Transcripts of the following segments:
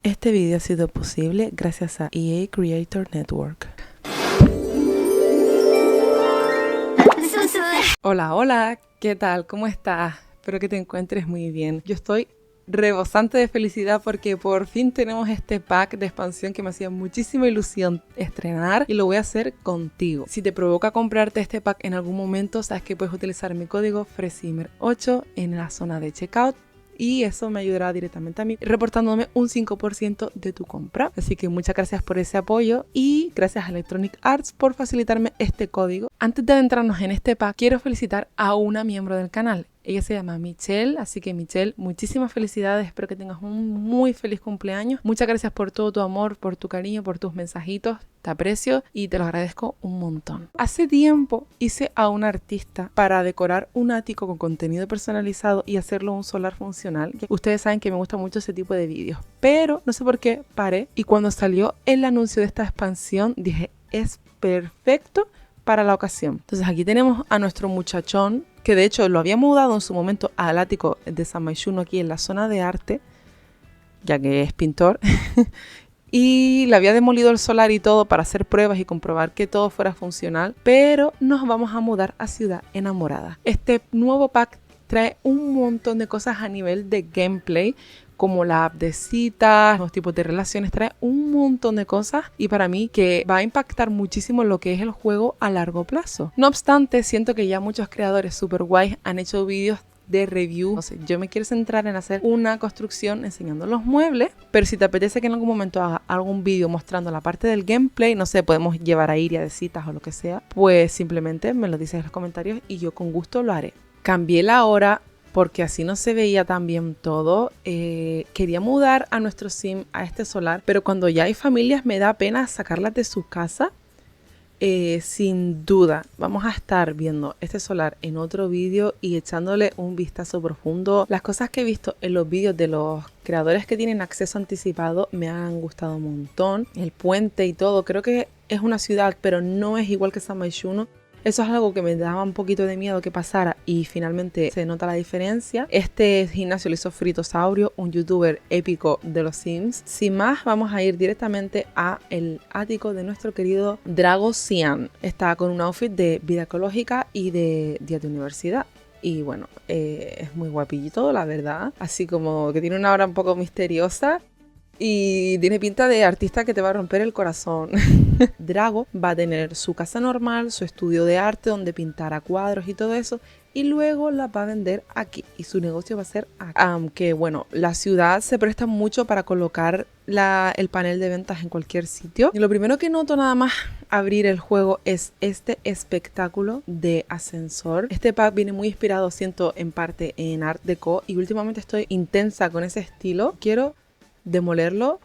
Este video ha sido posible gracias a EA Creator Network. Hola, ¿qué tal? ¿Cómo estás? Espero que te encuentres muy bien. Yo estoy rebosante de felicidad porque por fin tenemos este pack de expansión que me hacía muchísima ilusión estrenar y lo voy a hacer contigo. Si te provoca comprarte este pack en algún momento, sabes que puedes utilizar mi código FRESIMER8 en la zona de checkout. Y eso me ayudará directamente a mí, reportándome un 5% de tu compra. Así que muchas gracias por ese apoyo y gracias a Electronic Arts por facilitarme este código. Antes de adentrarnos en este pack, quiero felicitar a una miembro del canal. Ella se llama Michelle, así que Michelle, muchísimas felicidades, espero que tengas un muy feliz cumpleaños. Muchas gracias por todo tu amor, por tu cariño, por tus mensajitos, te aprecio y te lo agradezco un montón. Hace tiempo hice a un artista para decorar un ático con contenido personalizado y hacerlo un solar funcional. Ustedes saben que me gusta mucho ese tipo de vídeos, pero no sé por qué paré y cuando salió el anuncio de esta expansión dije, es perfecto para la ocasión. Entonces aquí tenemos a nuestro muchachón, que de hecho lo había mudado en su momento al ático de San Maixuno aquí en la zona de arte, ya que es pintor, y le había demolido el solar y todo para hacer pruebas y comprobar que todo fuera funcional, pero nos vamos a mudar a Ciudad Enamorada. Este nuevo pack trae un montón de cosas a nivel de gameplay, como la app de citas, los tipos de relaciones, trae un montón de cosas y para mí que va a impactar muchísimo lo que es el juego a largo plazo. No obstante, siento que ya muchos creadores super guays han hecho vídeos de review. No sé, yo me quiero centrar en hacer una construcción enseñando los muebles, pero si te apetece que en algún momento haga algún vídeo mostrando la parte del gameplay, no sé, podemos llevar a Iria de citas o lo que sea, pues simplemente me lo dices en los comentarios y yo con gusto lo haré. Cambié la hora porque así no se veía tan bien todo. Quería mudar a nuestro sim a este solar, pero cuando ya hay familias me da pena sacarlas de su casa. Sin duda vamos a estar viendo este solar en otro vídeo y echándole un vistazo profundo. Las cosas que he visto en los vídeos de los creadores que tienen acceso anticipado me han gustado un montón. El puente y todo, creo que es una ciudad, pero no es igual que San Maixuno. Eso es algo que me daba un poquito de miedo que pasara y finalmente se nota la diferencia. Este gimnasio lo hizo Fritosaurio, un youtuber épico de los Sims. Sin más, vamos a ir directamente a el ático de nuestro querido Drago Cian. Está con un outfit de vida ecológica y de día de universidad. Y bueno, es muy guapillito, la verdad. Así como que tiene una aura un poco misteriosa. Y tiene pinta de artista que te va a romper el corazón. Drago va a tener su casa normal, su estudio de arte donde pintará cuadros y todo eso. Y luego la va a vender aquí. Y su negocio va a ser aquí. Aunque bueno, la ciudad se presta mucho para colocar el panel de ventas en cualquier sitio. Y lo primero que noto nada más abrir el juego es este espectáculo de ascensor. Este pack viene muy inspirado, siento, en parte en Art Deco. Y últimamente estoy intensa con ese estilo. Quiero demolerlo.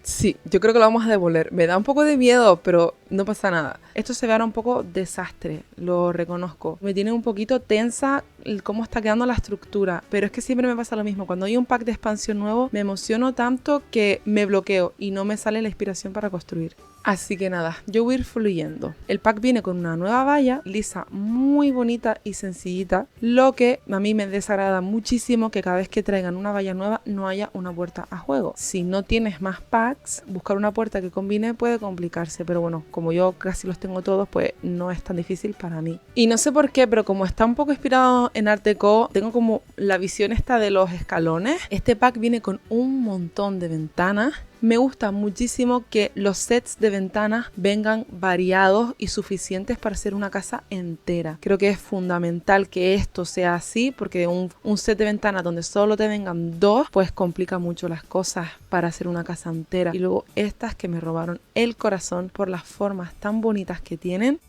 Sí, yo creo que lo vamos a demoler. Me da un poco de miedo, pero no pasa nada. Esto se ve ahora un poco desastre, lo reconozco. Me tiene un poquito tensa cómo está quedando la estructura, pero es que siempre me pasa lo mismo. Cuando hay un pack de expansión nuevo, me emociono tanto que me bloqueo y no me sale la inspiración para construir. Así que nada, yo voy a ir fluyendo. El pack viene con una nueva valla lisa, muy bonita y sencillita, lo que a mí me desagrada muchísimo que cada vez que traigan una valla nueva no haya una puerta a juego. Si no tienes más packs, buscar una puerta que combine puede complicarse, pero bueno, como yo casi los tengo todos, pues no es tan difícil para mí. Y no sé por qué, pero como está un poco inspirado en Art Deco, tengo como la visión esta de los escalones. Este pack viene con un montón de ventanas. Me gusta muchísimo que los sets de ventanas vengan variados y suficientes para hacer una casa entera. Creo que es fundamental que esto sea así porque un set de ventanas donde solo te vengan dos, pues complica mucho las cosas para hacer una casa entera. Y luego estas que me robaron el corazón por las formas tan bonitas que tienen.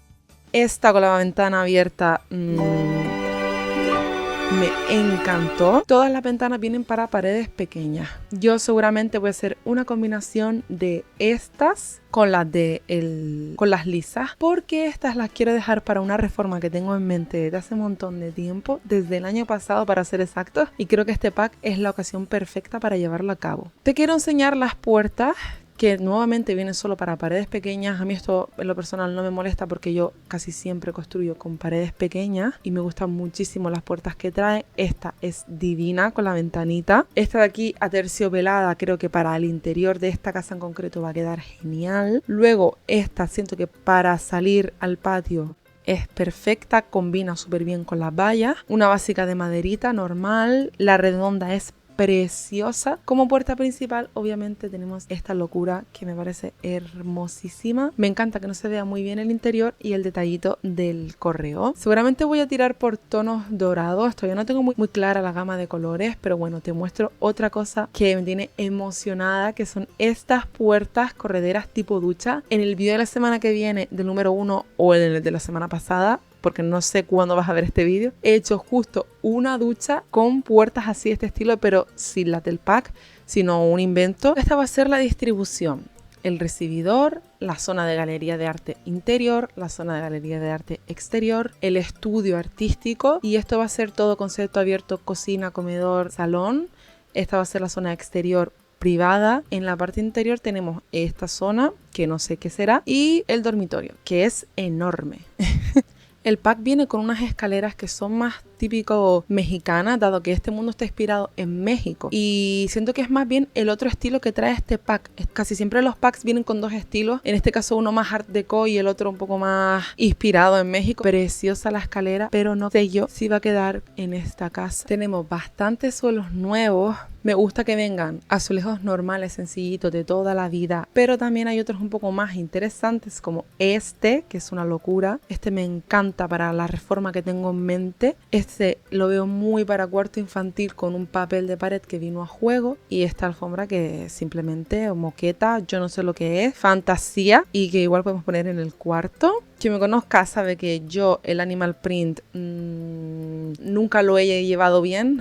Esta con la ventana abierta me encantó. Todas las ventanas vienen para paredes pequeñas. Yo seguramente voy a hacer una combinación de estas con las lisas, porque estas las quiero dejar para una reforma que tengo en mente desde hace un montón de tiempo, desde el año pasado para ser exactos, y creo que este pack es la ocasión perfecta para llevarlo a cabo. Te quiero enseñar las puertas que nuevamente viene solo para paredes pequeñas. A mí esto en lo personal no me molesta porque yo casi siempre construyo con paredes pequeñas y me gustan muchísimo las puertas que trae. Esta es divina con la ventanita. Esta de aquí aterciopelada creo que para el interior de esta casa en concreto va a quedar genial. Luego esta siento que para salir al patio es perfecta, combina súper bien con las vallas. Una básica de maderita normal, la redonda es preciosa. Como puerta principal obviamente tenemos esta locura que me parece hermosísima. Me encanta que no se vea muy bien el interior y el detallito del correo. Seguramente voy a tirar por tonos dorados. Todavía no tengo muy clara la gama de colores, pero bueno, te muestro otra cosa que me tiene emocionada, que son estas puertas correderas tipo ducha. En el video de la semana que viene del número 1 o en el de la semana pasada, porque no sé cuándo vas a ver este vídeo, he hecho justo una ducha con puertas así de este estilo, pero sin las del pack, sino un invento. Esta va a ser la distribución, el recibidor, la zona de galería de arte interior, la zona de galería de arte exterior, el estudio artístico, y esto va a ser todo concepto abierto, cocina, comedor, salón. Esta va a ser la zona exterior privada. En la parte interior tenemos esta zona, que no sé qué será, y el dormitorio, que es enorme. El pack viene con unas escaleras que son más típico mexicanas, dado que este mundo está inspirado en México. Y siento que es más bien el otro estilo que trae este pack. Casi siempre los packs vienen con dos estilos. En este caso uno más art deco y el otro un poco más inspirado en México. Preciosa la escalera, pero no sé yo si va a quedar en esta casa. Tenemos bastantes suelos nuevos. Me gusta que vengan azulejos normales, sencillitos, de toda la vida. Pero también hay otros un poco más interesantes, como este, que es una locura. Este me encanta para la reforma que tengo en mente. Este lo veo muy para cuarto infantil, con un papel de pared que vino a juego. Y esta alfombra que simplemente moqueta, yo no sé lo que es, fantasía. Y que igual podemos poner en el cuarto. Quien me conozca sabe que yo el animal print nunca lo he llevado bien.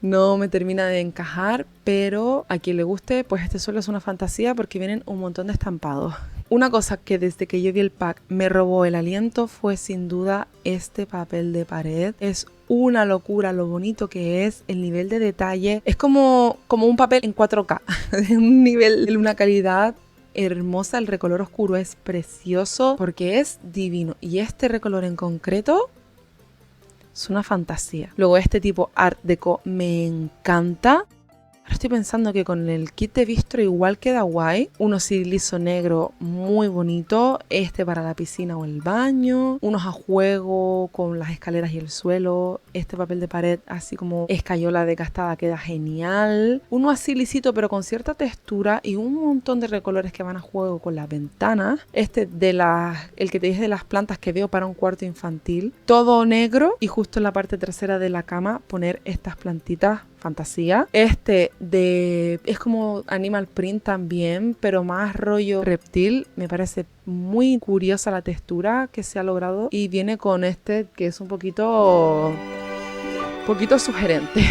No me termina de encajar, pero a quien le guste, pues este suelo es una fantasía porque vienen un montón de estampados. Una cosa que desde que yo vi el pack me robó el aliento fue sin duda este papel de pared. Es una locura lo bonito que es, el nivel de detalle. Es como un papel en 4K, de un nivel, de una calidad hermosa. El recolor oscuro es precioso porque es divino. Y este recolor en concreto es una fantasía. Luego este tipo art deco me encanta. Ahora estoy pensando que con el kit de bistro igual queda guay. Uno sí liso negro muy bonito. Este para la piscina o el baño. Unos a juego con las escaleras y el suelo. Este papel de pared así como escayola desgastada queda genial. Uno así lisito pero con cierta textura y un montón de recolores que van a juego con las ventanas. Este el que te dije de las plantas que veo para un cuarto infantil. Todo negro y justo en la parte trasera de la cama poner estas plantitas. Fantasía. Este es como animal print también, pero más rollo reptil. Me parece muy curiosa la textura que se ha logrado y viene con este que es un poquito sugerente.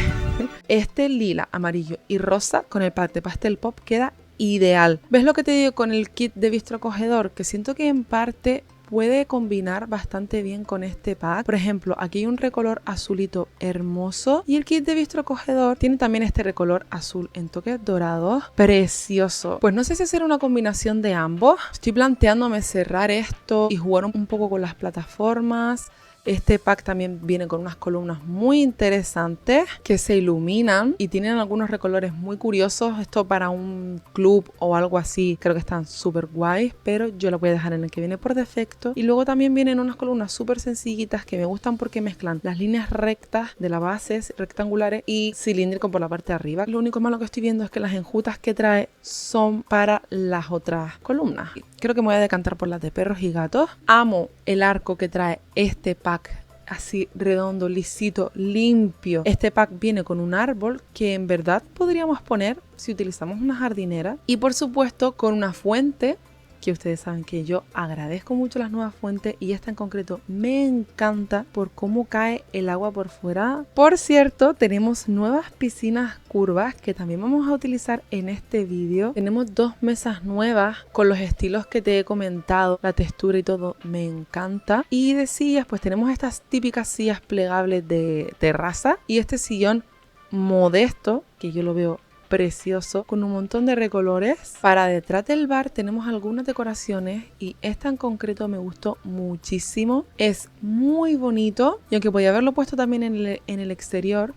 Este lila, amarillo y rosa con el pack de pastel pop queda ideal. ¿Ves lo que te digo con el kit de bistro acogedor? Que siento que en parte puede combinar bastante bien con este pack. Por ejemplo, aquí hay un recolor azulito hermoso y el kit de bistro acogedor tiene también este recolor azul en toques dorados. Precioso. Pues no sé si hacer una combinación de ambos. Estoy planteándome cerrar esto y jugar un poco con las plataformas. Este pack también viene con unas columnas muy interesantes que se iluminan y tienen algunos recolores muy curiosos. Esto para un club o algo así creo que están súper guays, pero yo lo voy a dejar en el que viene por defecto. Y luego también vienen unas columnas súper sencillitas que me gustan porque mezclan las líneas rectas de la base, rectangulares, y cilíndrico por la parte de arriba. Lo único malo que estoy viendo es que las enjutas que trae son para las otras columnas. Creo que me voy a decantar por las de perros y gatos. Amo el arco que trae este pack, así redondo, lisito, limpio. Este pack viene con un árbol que en verdad podríamos poner si utilizamos una jardinera. Y por supuesto con una fuente, que ustedes saben que yo agradezco mucho las nuevas fuentes y esta en concreto me encanta por cómo cae el agua por fuera. Por cierto, tenemos nuevas piscinas curvas que también vamos a utilizar en este vídeo. Tenemos 2 mesas nuevas con los estilos que te he comentado, la textura y todo me encanta. Y de sillas, pues tenemos estas típicas sillas plegables de terraza y este sillón modesto que yo lo veo precioso con un montón de recolores. Para detrás del bar tenemos algunas decoraciones y esta en concreto me gustó muchísimo. Es muy bonito y aunque podía haberlo puesto también en el exterior,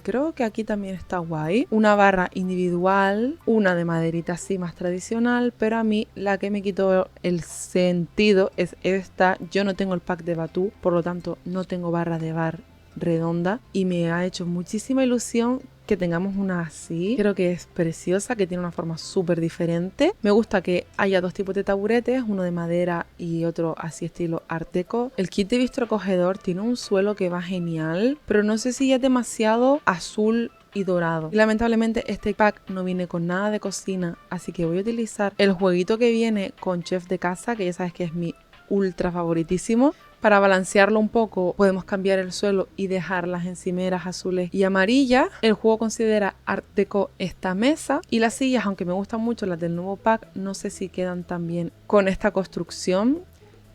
creo que aquí también está guay. Una barra individual, una de maderita así más tradicional, pero a mí la que me quitó el sentido es esta. Yo no tengo el pack de Batú, por lo tanto no tengo barra de bar redonda y me ha hecho muchísima ilusión que tengamos una así. Creo que es preciosa, que tiene una forma súper diferente. Me gusta que haya dos tipos de taburetes, uno de madera y otro así estilo art deco. El kit de bistro acogedor tiene un suelo que va genial, pero no sé si ya es demasiado azul y dorado. Y lamentablemente este pack no viene con nada de cocina, así que voy a utilizar el jueguito que viene con Chef de Casa, que ya sabes que es mi ultra favoritísimo. Para balancearlo un poco podemos cambiar el suelo y dejar las encimeras azules y amarillas. El juego considera art deco esta mesa y las sillas, aunque me gustan mucho las del nuevo pack, no sé si quedan tan bien con esta construcción.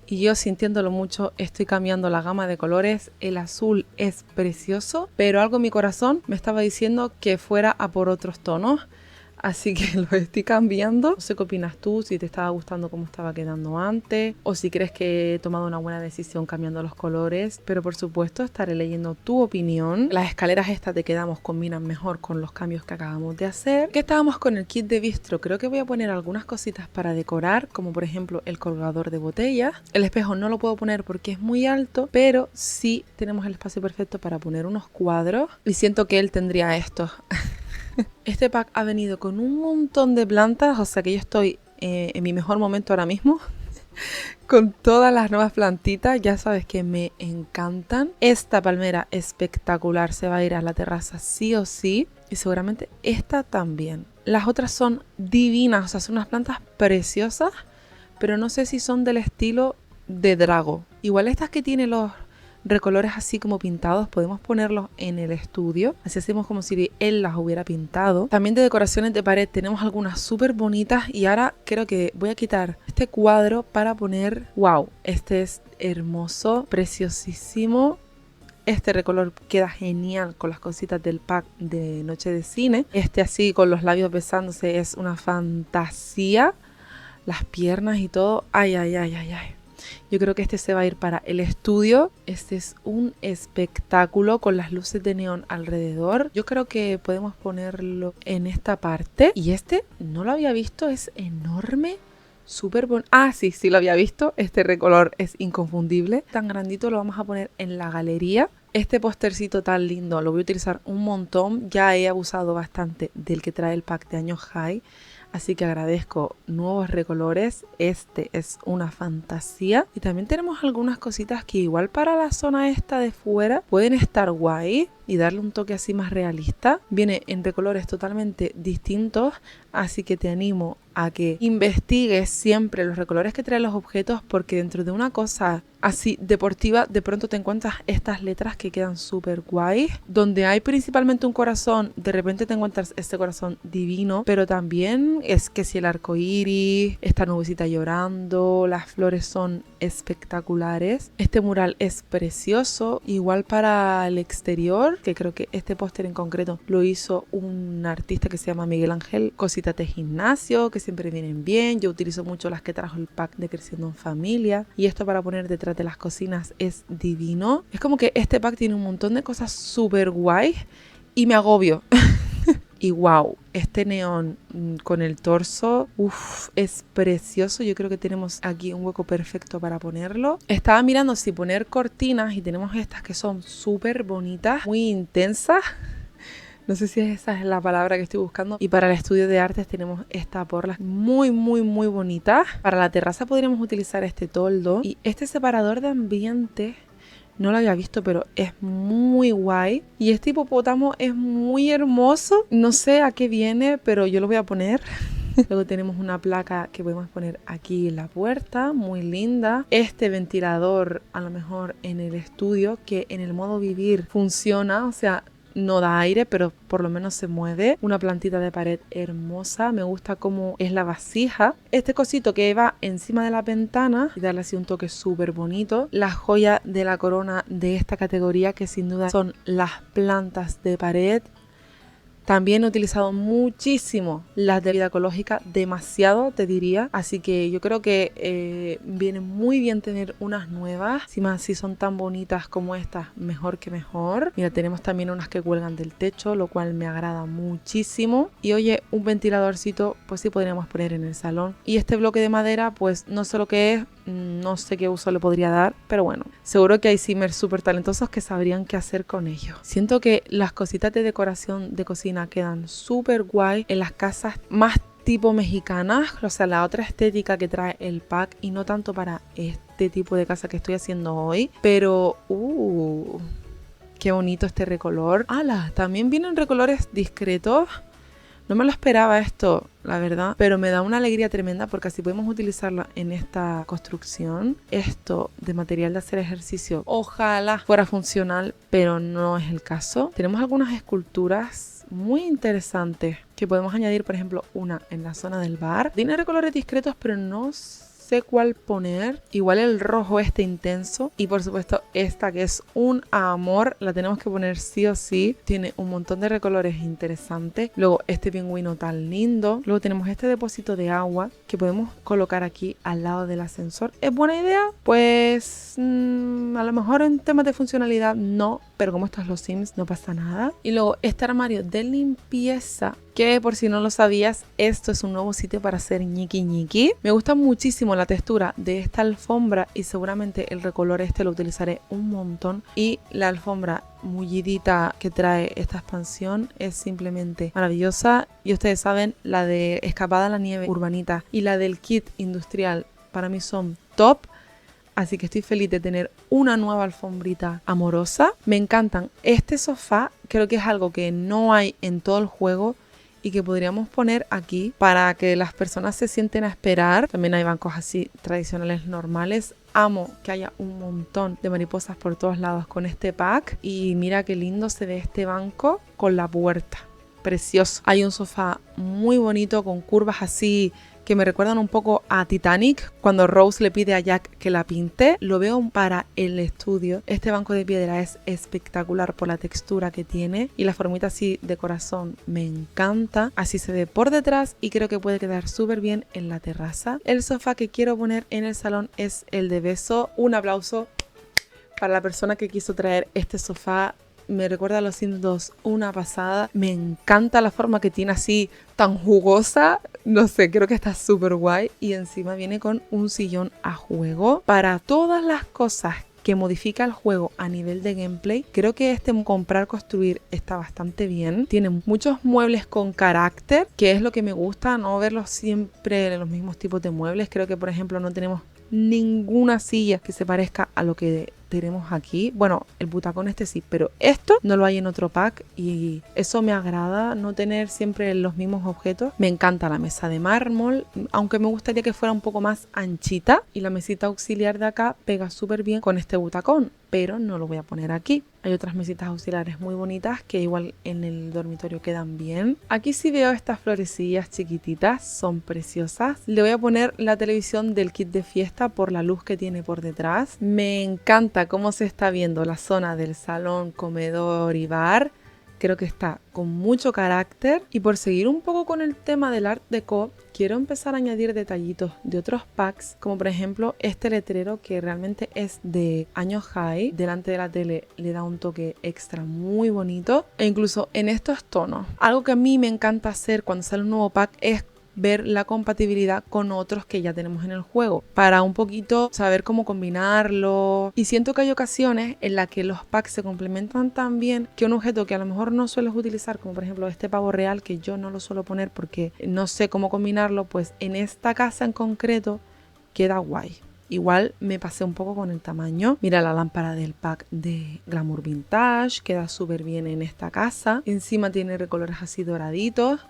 Y yo, sintiéndolo mucho, estoy cambiando la gama de colores. El azul es precioso, pero algo en mi corazón me estaba diciendo que fuera a por otros tonos. Así que lo estoy cambiando. No sé qué opinas tú, si te estaba gustando cómo estaba quedando antes o si crees que he tomado una buena decisión cambiando los colores. Pero por supuesto estaré leyendo tu opinión. Las escaleras estas te quedamos combinan mejor con los cambios que acabamos de hacer. Que estábamos con el kit de bistro. Creo que voy a poner algunas cositas para decorar, como por ejemplo el colgador de botellas. El espejo no lo puedo poner porque es muy alto, pero sí tenemos el espacio perfecto para poner unos cuadros. Y siento que él tendría estos. Este pack ha venido con un montón de plantas, o sea que yo estoy en mi mejor momento ahora mismo. Con todas las nuevas plantitas, ya sabes que me encantan. Esta palmera espectacular se va a ir a la terraza sí o sí. Y seguramente esta también. Las otras son divinas, o sea, son unas plantas preciosas. Pero no sé si son del estilo de Drago. Igual estas que tienen los recolores así como pintados, podemos ponerlos en el estudio. Así hacemos como si él las hubiera pintado. También de decoraciones de pared tenemos algunas súper bonitas. Y ahora creo que voy a quitar este cuadro para poner... ¡Wow! Este es hermoso, preciosísimo. Este recolor queda genial con las cositas del pack de Noche de Cine. Este así con los labios besándose es una fantasía. Las piernas y todo. ¡Ay, ay, ay, ay, ay! Yo creo que este se va a ir para el estudio. Este es un espectáculo con las luces de neón alrededor. Yo creo que podemos ponerlo en esta parte. Y este no lo había visto, es enorme. Súper bonito. Ah, sí, sí lo había visto. Este recolor es inconfundible. Tan grandito lo vamos a poner en la galería. Este postercito tan lindo lo voy a utilizar un montón. Ya he abusado bastante del que trae el pack de años high. Así que agradezco nuevos recolores. Este es una fantasía. Y también tenemos algunas cositas que igual para la zona esta de fuera pueden estar guay y darle un toque así más realista. Viene en recolores totalmente distintos. Así que te animo a que investigues siempre los recolores que traen los objetos, porque dentro de una cosa así deportiva de pronto te encuentras estas letras que quedan súper guay. Donde hay principalmente un corazón, de repente te encuentras este corazón divino, pero también es que si el arco iris, esta nubecita llorando, las flores son espectaculares. Este mural es precioso, igual para el exterior, que creo que este póster en concreto lo hizo un artista que se llama Miguel Ángel. Cositas de gimnasio que siempre vienen bien. Yo utilizo mucho las que trajo el pack de Creciendo en Familia, y esto para poner detrás de las cocinas es divino. Es como que este pack tiene un montón de cosas súper guay y me agobio. Y wow, este neón con el torso, uff, es precioso. Yo creo que tenemos aquí un hueco perfecto para ponerlo. Estaba mirando si poner cortinas y tenemos estas que son súper bonitas, muy intensas. No sé si esa es la palabra que estoy buscando. Y para el estudio de artes tenemos esta porla muy, muy, muy bonita. Para la terraza podríamos utilizar este toldo. Y este separador de ambiente no lo había visto, pero es muy guay. Y este hipopótamo es muy hermoso. No sé a qué viene, pero yo lo voy a poner. Luego tenemos una placa que podemos poner aquí en la puerta, muy linda. Este ventilador a lo mejor en el estudio, que en el modo vivir funciona, o sea, no da aire, pero por lo menos se mueve. Una plantita de pared hermosa. Me gusta cómo es la vasija. Este cosito que va encima de la ventana y darle así un toque súper bonito. La joya de la corona de esta categoría, que sin duda son las plantas de pared. También he utilizado muchísimo las de vida ecológica, demasiado te diría. Así que yo creo que viene muy bien tener unas nuevas. Si más si son tan bonitas como estas, mejor que mejor. Mira, tenemos también unas que cuelgan del techo, lo cual me agrada muchísimo. Y oye, un ventiladorcito pues sí podríamos poner en el salón. Y este bloque de madera pues no sé lo que es, no sé qué uso le podría dar, pero bueno, seguro que hay simmers súper talentosos que sabrían qué hacer con ellos. Siento que las cositas de decoración de cocina quedan súper guay en las casas más tipo mexicanas, o sea, la otra estética que trae el pack y no tanto para este tipo de casa que estoy haciendo hoy, pero qué bonito este recolor. ¡Hala! También vienen recolores discretos. No me lo esperaba esto, la verdad, pero me da una alegría tremenda porque así podemos utilizarla en esta construcción. Esto de material de hacer ejercicio, ojalá fuera funcional, pero no es el caso. Tenemos algunas esculturas muy interesantes que podemos añadir, por ejemplo, una en la zona del bar. Tiene recolores discretos, pero no sé cuál poner. Igual el rojo este intenso y por supuesto esta que es un amor, la tenemos que poner sí o sí. Tiene un montón de recolores interesantes. Luego este pingüino tan lindo. Luego tenemos este depósito de agua que podemos colocar aquí al lado del ascensor. ¿Es buena idea? Pues a lo mejor en temas de funcionalidad no, pero como esto es los Sims no pasa nada. Y luego este armario de limpieza, que por si no lo sabías, esto es un nuevo sitio para hacer ñiqui ñiqui. Me gusta muchísimo la textura de esta alfombra y seguramente el recolor este lo utilizaré un montón. Y la alfombra mullidita que trae esta expansión es simplemente maravillosa. Y ustedes saben, la de Escapada a la Nieve urbanita y la del kit industrial para mí son top. Así que estoy feliz de tener una nueva alfombrita amorosa. Me encantan. Este sofá creo que es algo que no hay en todo el juego y que podríamos poner aquí para que las personas se sienten a esperar. También hay bancos así tradicionales normales. Amo que haya un montón de mariposas por todos lados con este pack. Y mira qué lindo se ve este banco con la puerta. Precioso. Hay un sofá muy bonito con curvas así que me recuerdan un poco a Titanic, cuando Rose le pide a Jack que la pinte. Lo veo para el estudio. Este banco de piedra es espectacular por la textura que tiene y la formita así de corazón me encanta. Así se ve por detrás y creo que puede quedar súper bien en la terraza. El sofá que quiero poner en el salón es el de beso. Un aplauso para la persona que quiso traer este sofá. Me recuerda a los Sims 2, una pasada. Me encanta la forma que tiene así tan jugosa. No sé, creo que está súper guay. Y encima viene con un sillón a juego. Para todas las cosas que modifica el juego a nivel de gameplay, creo que este comprar construir está bastante bien. Tiene muchos muebles con carácter, que es lo que me gusta, no verlos siempre en los mismos tipos de muebles. Creo que por ejemplo no tenemos ninguna silla que se parezca a lo que tenemos aquí. Bueno, el butacón este sí, pero esto no lo hay en otro pack y eso me agrada, no tener siempre los mismos objetos. Me encanta la mesa de mármol, aunque me gustaría que fuera un poco más anchita, y la mesita auxiliar de acá pega súper bien con este butacón, pero no lo voy a poner aquí. Hay otras mesitas auxiliares muy bonitas que igual en el dormitorio quedan bien. Aquí sí veo estas florecillas chiquititas, son preciosas. Le voy a poner la televisión del kit de fiesta por la luz que tiene por detrás. Me encanta cómo se está viendo la zona del salón, comedor y bar. Creo que está con mucho carácter. Y por seguir un poco con el tema del Art Deco, quiero empezar a añadir detallitos de otros packs, como por ejemplo este letrero que realmente es de año high. Delante de la tele le da un toque extra muy bonito. E incluso en estos tonos. Algo que a mí me encanta hacer cuando sale un nuevo pack es ver la compatibilidad con otros que ya tenemos en el juego, para un poquito saber cómo combinarlo. Y siento que hay ocasiones en las que los packs se complementan tan bien que un objeto que a lo mejor no sueles utilizar, como por ejemplo este pavo real, que yo no lo suelo poner porque no sé cómo combinarlo, pues en esta casa en concreto queda guay. Igual me pasé un poco con el tamaño. Mira la lámpara del pack de Glamour Vintage, queda súper bien en esta casa. Encima tiene recolores así doraditos.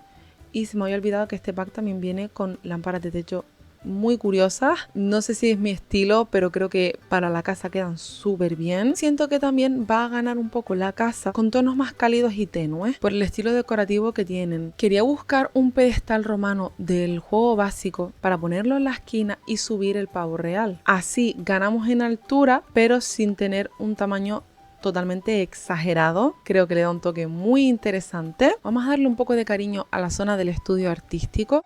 Y se me había olvidado que este pack también viene con lámparas de techo muy curiosas. No sé si es mi estilo, pero creo que para la casa quedan súper bien. Siento que también va a ganar un poco la casa con tonos más cálidos y tenues por el estilo decorativo que tienen. Quería buscar un pedestal romano del juego básico para ponerlo en la esquina y subir el pavo real. Así ganamos en altura, pero sin tener un tamaño totalmente exagerado. Creo que le da un toque muy interesante. Vamos a darle un poco de cariño a la zona del estudio artístico.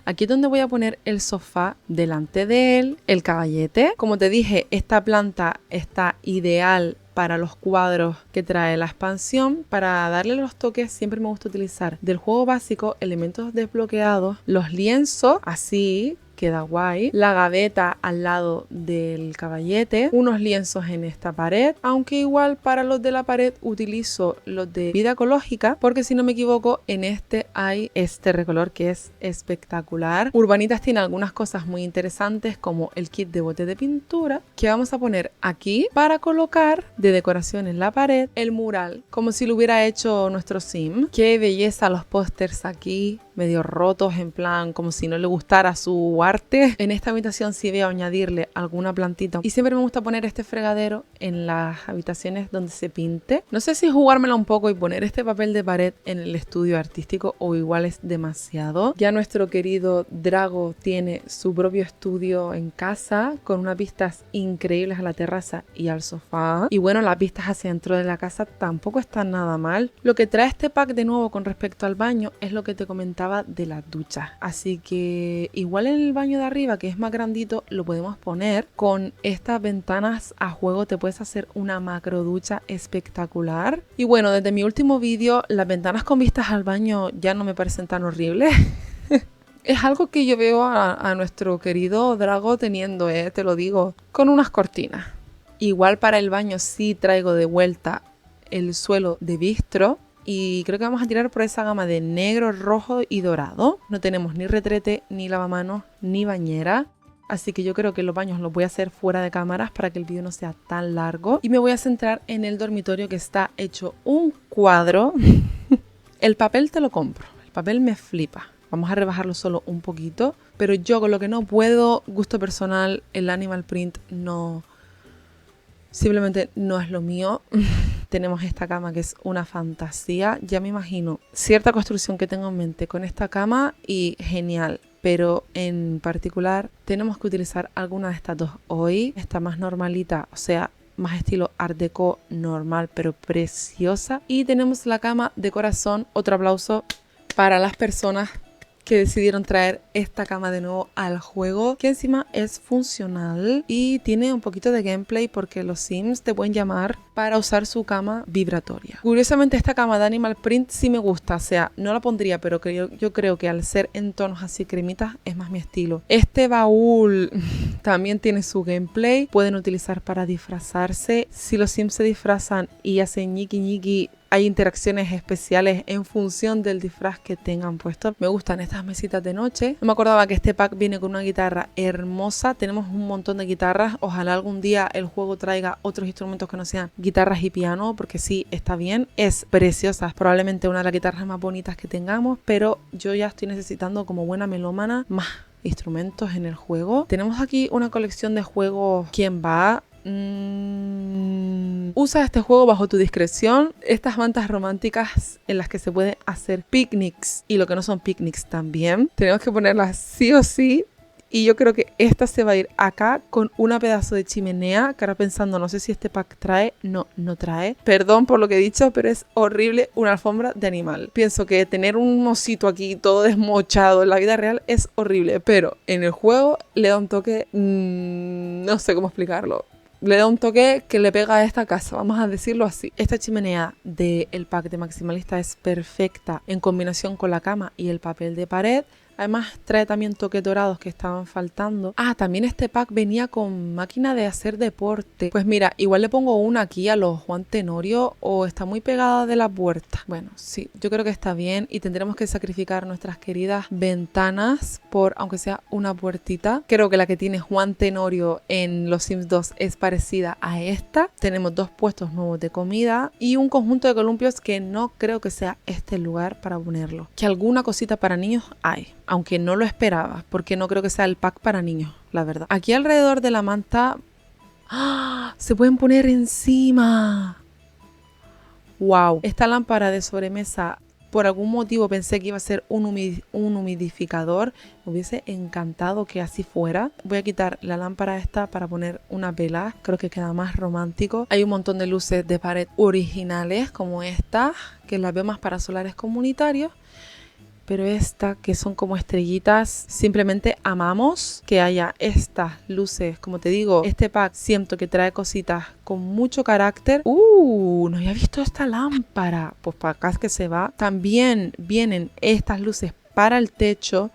Aquí es donde voy a poner el sofá delante de él, el caballete. Como te dije, esta planta está ideal para los cuadros que trae la expansión. Para darle los toques siempre me gusta utilizar del juego básico elementos desbloqueados, los lienzos, así queda guay, la gaveta al lado del caballete, unos lienzos en esta pared, aunque igual para los de la pared utilizo los de vida ecológica, porque si no me equivoco en este hay este recolor que es espectacular. Urbanitas tiene algunas cosas muy interesantes como el kit de bote de pintura que vamos a poner aquí para colocar de decoración en la pared el mural, como si lo hubiera hecho nuestro sim. Qué belleza los pósters aquí, medio rotos, en plan como si no le gustara su arte. En esta habitación sí veo añadirle alguna plantita y siempre me gusta poner este fregadero en las habitaciones donde se pinte. No sé si jugármela un poco y poner este papel de pared en el estudio artístico o igual es demasiado. Ya nuestro querido Drago tiene su propio estudio en casa con unas vistas increíbles a la terraza y al sofá. Y bueno, las vistas hacia dentro de la casa tampoco están nada mal. Lo que trae este pack de nuevo con respecto al baño es lo que te comentaba de las duchas, así que igual en el baño de arriba, que es más grandito, lo podemos poner con estas ventanas a juego. Te puedes hacer una macro ducha espectacular. Y bueno, desde mi último vídeo las ventanas con vistas al baño ya no me parecen tan horribles. Es algo que yo veo a nuestro querido Drago teniendo, te lo digo, con unas cortinas. Igual para el baño sí traigo de vuelta el suelo de bistro. Y creo que vamos a tirar por esa gama de negro, rojo y dorado. No tenemos ni retrete, ni lavamanos, ni bañera. Así que yo creo que los baños los voy a hacer fuera de cámaras para que el vídeo no sea tan largo. Y me voy a centrar en el dormitorio que está hecho un cuadro. El papel te lo compro. El papel me flipa. Vamos a rebajarlo solo un poquito. Pero yo con lo que no puedo, gusto personal, el animal print no... Simplemente no es lo mío. Tenemos esta cama que es una fantasía. Ya me imagino cierta construcción que tengo en mente con esta cama y genial. Pero en particular tenemos que utilizar alguna de estas dos hoy. Esta más normalita, o sea, más estilo art deco normal, pero preciosa. Y tenemos la cama de corazón. Otro aplauso para las personas que decidieron traer esta cama de nuevo al juego, que encima es funcional y tiene un poquito de gameplay porque los Sims te pueden llamar para usar su cama vibratoria. Curiosamente esta cama de Animal Print sí me gusta, o sea, no la pondría, pero yo creo que al ser en tonos así cremitas es más mi estilo. Este baúl también tiene su gameplay, pueden utilizar para disfrazarse. Si los Sims se disfrazan y hacen ñiqui ñiqui, hay interacciones especiales en función del disfraz que tengan puesto. Me gustan estas mesitas de noche. No me acordaba que este pack viene con una guitarra hermosa. Tenemos un montón de guitarras. Ojalá algún día el juego traiga otros instrumentos que no sean guitarras y piano, porque sí, está bien. Es preciosa. Es probablemente una de las guitarras más bonitas que tengamos, pero yo ya estoy necesitando, como buena melómana, más instrumentos en el juego. Tenemos aquí una colección de juegos. ¿Quién va? Usa este juego bajo tu discreción. Estas mantas románticas en las que se pueden hacer picnics y lo que no son picnics también. Tenemos que ponerlas sí o sí. Y yo creo que esta se va a ir acá con una pedazo de chimenea. Que ahora pensando, no sé si este pack trae. No, no trae. Perdón por lo que he dicho, pero es horrible una alfombra de animal. Pienso que tener un osito aquí todo desmochado en la vida real es horrible. Pero en el juego le da un toque... no sé cómo explicarlo. Le da un toque que le pega a esta casa, vamos a decirlo así. Esta chimenea del pack de Maximalista es perfecta en combinación con la cama y el papel de pared. Además trae también toques dorados que estaban faltando. Ah, también este pack venía con máquina de hacer deporte. Pues mira, igual le pongo una aquí a los Juan Tenorio o está muy pegada de la puerta. Bueno, sí, yo creo que está bien y tendremos que sacrificar nuestras queridas ventanas por, aunque sea una puertita. Creo que la que tiene Juan Tenorio en los Sims 2 es parecida a esta. Tenemos dos puestos nuevos de comida y un conjunto de columpios que no creo que sea este el lugar para ponerlo. Que alguna cosita para niños hay. Aunque no lo esperaba, porque no creo que sea el pack para niños, la verdad. Aquí alrededor de la manta... ¡ah! Se pueden poner encima. ¡Wow! Esta lámpara de sobremesa por algún motivo pensé que iba a ser un humidificador, me hubiese encantado que así fuera. Voy a quitar la lámpara esta para poner una vela, creo que queda más romántico. Hay un montón de luces de pared originales como esta, que las veo más para solares comunitarios. Pero esta, que son como estrellitas, simplemente amamos que haya estas luces. Como te digo, este pack siento que trae cositas con mucho carácter. No había visto esta lámpara. Pues para acá es que se va. También vienen estas luces para el techo.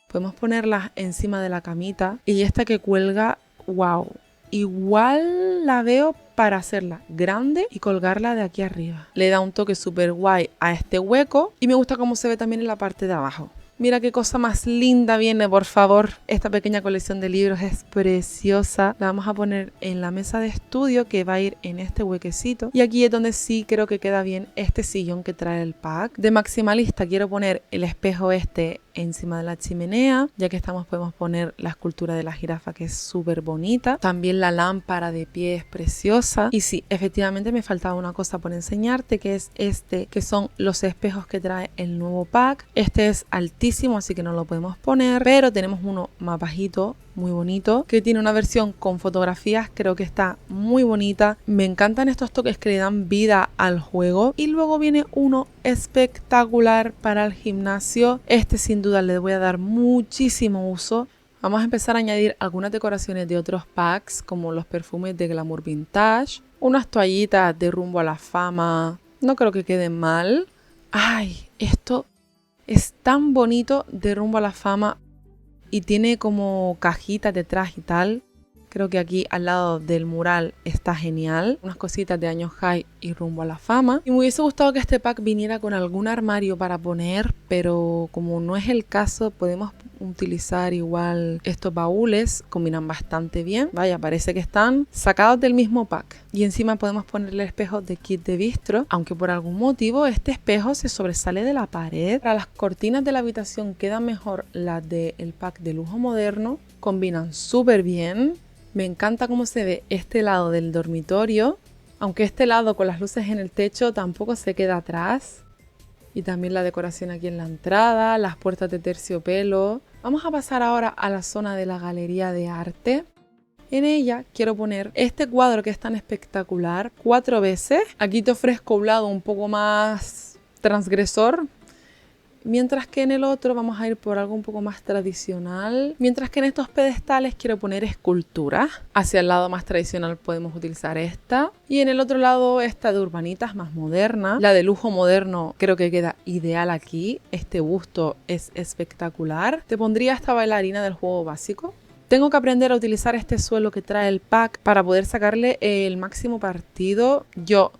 Podemos ponerlas encima de la camita. Y esta que cuelga, wow. Igual la veo para hacerla grande y colgarla de aquí arriba. Le da un toque súper guay a este hueco y me gusta cómo se ve también en la parte de abajo. Mira qué cosa más linda viene, por favor. Esta pequeña colección de libros es preciosa. La vamos a poner en la mesa de estudio que va a ir en este huequecito. Y aquí es donde sí creo que queda bien este sillón que trae el pack. De maximalista quiero poner el espejo este encima de la chimenea. Ya que estamos podemos poner la escultura de la jirafa que es súper bonita. También la lámpara de pie es preciosa. Y sí, efectivamente me faltaba una cosa por enseñarte que es este, que son los espejos que trae el nuevo pack. Este es altísimo, así que no lo podemos poner, pero tenemos uno más bajito, muy bonito, que tiene una versión con fotografías, creo que está muy bonita. Me encantan estos toques que le dan vida al juego. Y luego viene uno espectacular para el gimnasio. Este sin duda le voy a dar muchísimo uso. Vamos a empezar a añadir algunas decoraciones de otros packs, como los perfumes de Glamour Vintage, unas toallitas de Rumbo a la Fama, no creo que queden mal. Ay, esto es tan bonito de Rumbo a la Fama y tiene como cajitas detrás y tal. Creo que aquí al lado del mural está genial. Unas cositas de Años High y Rumbo a la Fama. Y me hubiese gustado que este pack viniera con algún armario para poner, pero como no es el caso, podemos utilizar igual estos baúles. Combinan bastante bien. Vaya, parece que están sacados del mismo pack. Y encima podemos ponerle espejos de kit de bistro, aunque por algún motivo este espejo se sobresale de la pared. Para las cortinas de la habitación quedan mejor las del pack de lujo moderno. Combinan súper bien. Me encanta cómo se ve este lado del dormitorio, aunque este lado con las luces en el techo tampoco se queda atrás. Y también la decoración aquí en la entrada, las puertas de terciopelo. Vamos a pasar ahora a la zona de la galería de arte. En ella quiero poner este cuadro que es tan espectacular 4 veces. Aquí te ofrezco un lado un poco más transgresor, mientras que en el otro vamos a ir por algo un poco más tradicional. Mientras que en estos pedestales quiero poner esculturas. Hacia el lado más tradicional podemos utilizar esta. Y en el otro lado esta de urbanitas más moderna. La de lujo moderno creo que queda ideal aquí. Este busto es espectacular. Te pondría esta bailarina del juego básico. Tengo que aprender a utilizar este suelo que trae el pack para poder sacarle el máximo partido.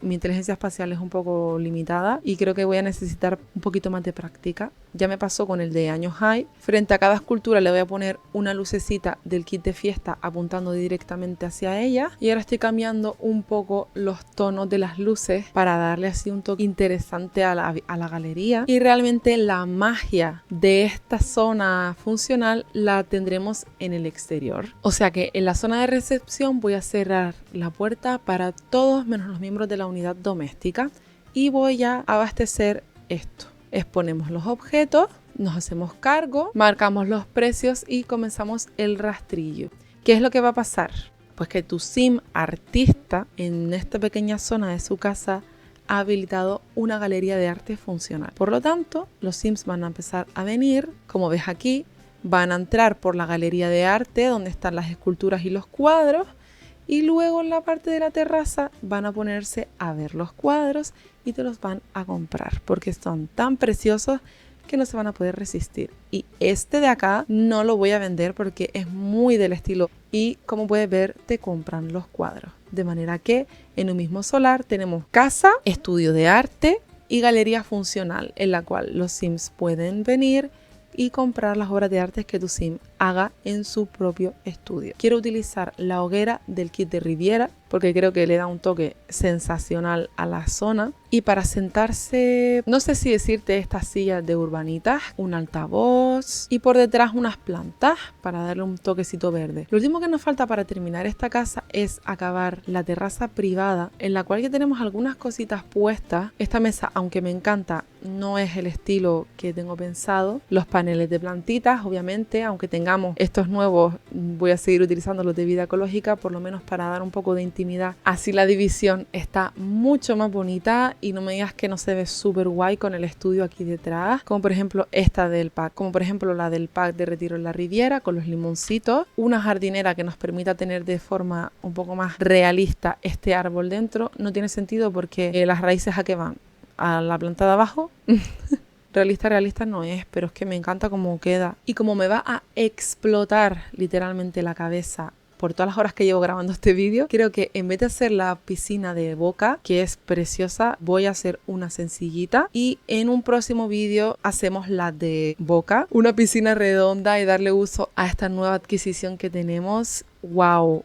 Mi inteligencia espacial es un poco limitada y creo que voy a necesitar un poquito más de práctica. Ya me pasó con el de Años High. Frente a cada escultura le voy a poner una lucecita del kit de fiesta apuntando directamente hacia ella. Y ahora estoy cambiando un poco los tonos de las luces para darle así un toque interesante a la galería. Y realmente la magia de esta zona funcional la tendremos en el exterior. O sea que en la zona de recepción voy a cerrar la puerta para todos menos los miembros de la unidad doméstica y voy a abastecer esto. Exponemos los objetos, nos hacemos cargo, marcamos los precios y comenzamos el rastrillo. ¿Qué es lo que va a pasar? Pues que tu sim artista en esta pequeña zona de su casa ha habilitado una galería de arte funcional. Por lo tanto, los sims van a empezar a venir, como ves aquí, van a entrar por la galería de arte donde están las esculturas y los cuadros y luego en la parte de la terraza van a ponerse a ver los cuadros y te los van a comprar porque son tan preciosos que no se van a poder resistir. Y este de acá no lo voy a vender porque es muy del estilo y como puedes ver te compran los cuadros. De manera que en un mismo solar tenemos casa, estudio de arte y galería funcional en la cual los sims pueden venir y comprar las obras de arte que tu sim haga en su propio estudio. Quiero utilizar la hoguera del kit de Riviera porque creo que le da un toque sensacional a la zona. Y para sentarse, no sé si decirte estas sillas de urbanitas, un altavoz y por detrás unas plantas para darle un toquecito verde. Lo último que nos falta para terminar esta casa es acabar la terraza privada en la cual ya tenemos algunas cositas puestas. Esta mesa, aunque me encanta, no es el estilo que tengo pensado. Los paneles de plantitas, obviamente, aunque tengamos estos nuevos, voy a seguir utilizando los de vida ecológica, por lo menos para dar un poco de intimidad. Así la división está mucho más bonita y no me digas que no se ve súper guay con el estudio aquí detrás, como por ejemplo esta del pack, como por ejemplo la del pack de Retiro en la Riviera con los limoncitos, una jardinera que nos permita tener de forma un poco más realista este árbol dentro. No tiene sentido porque las raíces a qué van, a la planta de abajo. Realista no es, pero es que me encanta cómo queda y como me va a explotar literalmente la cabeza por todas las horas que llevo grabando este vídeo. Creo que en vez de hacer la piscina de Boca, que es preciosa, voy a hacer una sencillita y en un próximo vídeo hacemos la de Boca, una piscina redonda y darle uso a esta nueva adquisición que tenemos. ¡Wow!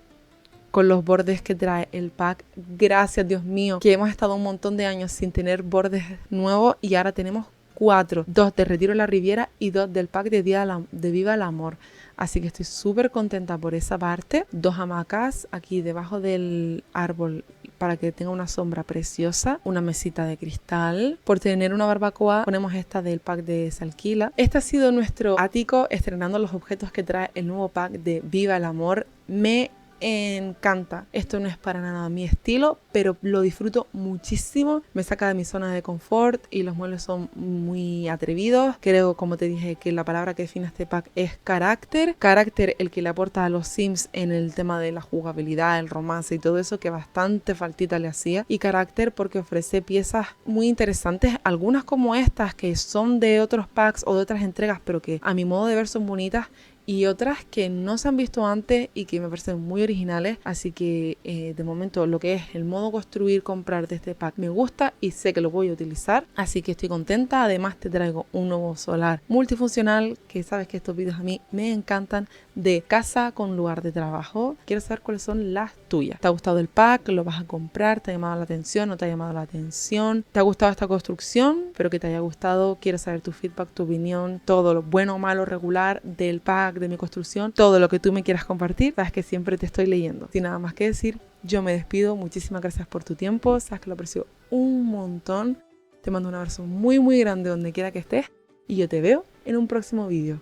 Con los bordes que trae el pack. Gracias, Dios mío, que hemos estado un montón de años sin tener bordes nuevos y ahora tenemos 4, 2 de Retiro en la Riviera y 2 del pack de Viva el Amor. Así que estoy súper contenta por esa parte. 2 hamacas aquí debajo del árbol para que tenga una sombra preciosa. Una mesita de cristal. Por tener una barbacoa ponemos esta del pack de Salquila. Este ha sido nuestro ático estrenando los objetos que trae el nuevo pack de Viva el Amor. Me encanta. Esto no es para nada mi estilo, pero lo disfruto muchísimo. Me saca de mi zona de confort y los muebles son muy atrevidos. Creo, como te dije, que la palabra que define este pack es carácter. Carácter el que le aporta a los Sims en el tema de la jugabilidad, el romance y todo eso, que bastante faltita le hacía. Y carácter porque ofrece piezas muy interesantes, algunas como estas que son de otros packs o de otras entregas, pero que a mi modo de ver son bonitas, y otras que no se han visto antes y que me parecen muy originales. Así que de momento lo que es el modo construir, comprar de este pack me gusta y sé que lo voy a utilizar, así que estoy contenta. Además te traigo un nuevo solar multifuncional, que sabes que estos vídeos a mí me encantan, de casa con lugar de trabajo. Quiero saber cuáles son las tuyas. ¿Te ha gustado el pack? ¿Lo vas a comprar? ¿Te ha llamado la atención? ¿No te ha llamado la atención? ¿Te ha gustado esta construcción? Espero que te haya gustado. Quiero saber tu feedback, tu opinión, todo lo bueno, malo, regular del pack, de mi construcción, todo lo que tú me quieras compartir. Sabes que siempre te estoy leyendo. Sin nada más que decir, yo me despido. Muchísimas gracias por tu tiempo. Sabes que lo aprecio un montón. Te mando un abrazo muy muy grande donde quiera que estés y yo te veo en un próximo vídeo.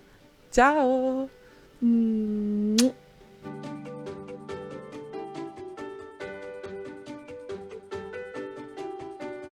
¡Chao!